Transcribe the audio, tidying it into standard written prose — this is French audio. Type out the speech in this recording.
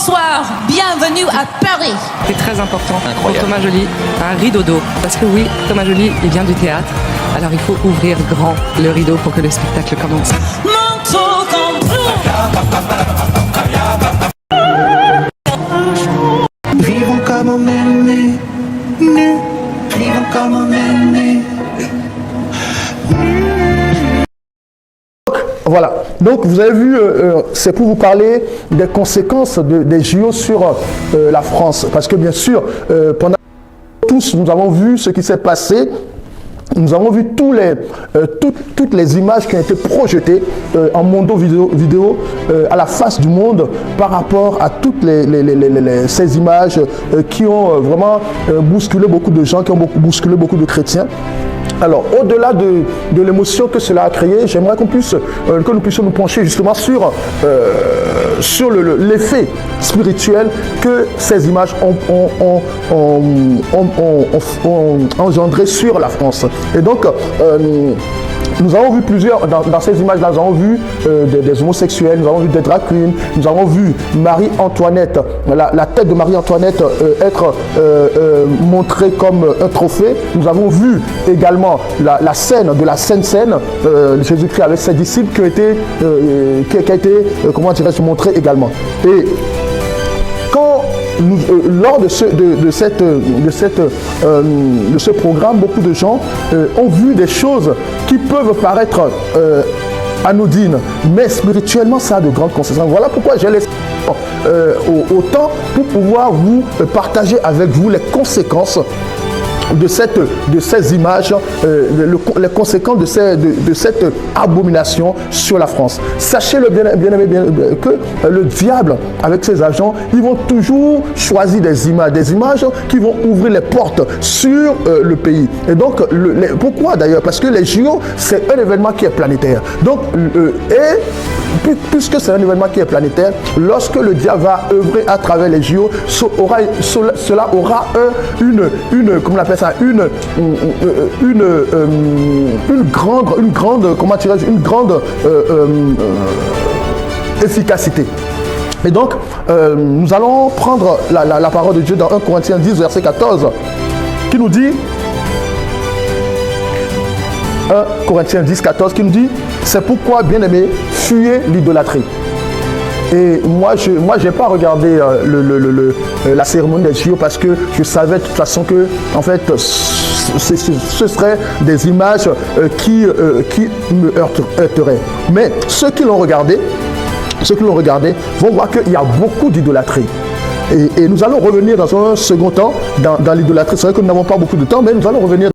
Bonsoir, bienvenue à Paris. C'est très important pour Incroyable. Thomas Joly, un rideau d'eau. Parce que oui, Thomas Joly, il vient du théâtre. Alors il faut ouvrir grand le rideau pour que le spectacle commence. Manteau cambrou. Vivons comme on est né, nus, vivons comme on est né. Voilà, donc vous avez vu, c'est pour vous parler des conséquences des JO sur la France. Parce que bien sûr, pendant tous, nous avons vu ce qui s'est passé. Nous avons vu toutes les images qui ont été projetées en mondo vidéo à la face du monde par rapport à toutes ces images qui ont vraiment bousculé beaucoup de gens, qui ont bousculé beaucoup de chrétiens. Alors, au-delà de l'émotion que cela a créé, j'aimerais que nous puissions nous pencher justement sur l'effet spirituel que ces images ont engendré sur la France. Et donc, nous avons vu dans ces images-là, nous avons vu des homosexuels, nous avons vu des drag queens, nous avons vu Marie-Antoinette, la tête de Marie-Antoinette être montrée comme un trophée. Nous avons vu également la scène de la Sainte-Seine, Jésus-Christ avec ses disciples qui a été comment dirais-je, montrée également. Et lors de ce programme, beaucoup de gens ont vu des choses qui peuvent paraître anodines, mais spirituellement, ça a de grandes conséquences. Voilà pourquoi j'ai laissé autant pour pouvoir vous partager avec vous les conséquences de ces images, les conséquences de cette abomination sur la France. Sachez-le bien aimé, que le diable, avec ses agents, ils vont toujours choisir des images qui vont ouvrir les portes sur le pays. Et donc, pourquoi d'ailleurs? Parce que les JO, c'est un événement qui est planétaire. Donc, puisque c'est un événement qui est planétaire, lorsque le diable va œuvrer à travers les JO, cela aura une comment on appelle ça, une grande efficacité. Et donc, nous allons prendre la parole de Dieu dans 1 Corinthiens 10, verset 14, qui nous dit, 1 Corinthiens 10, 14, qui nous dit, c'est pourquoi, bien-aimés, fuyez l'idolâtrie. Et moi, je n'ai pas regardé la cérémonie des JO parce que je savais de toute façon que, en fait, ce seraient des images qui me heurteraient. Mais ceux qui l'ont regardé vont voir qu'il y a beaucoup d'idolâtrie. Et nous allons revenir dans un second temps dans l'idolâtrie. C'est vrai que nous n'avons pas beaucoup de temps, mais nous allons revenir.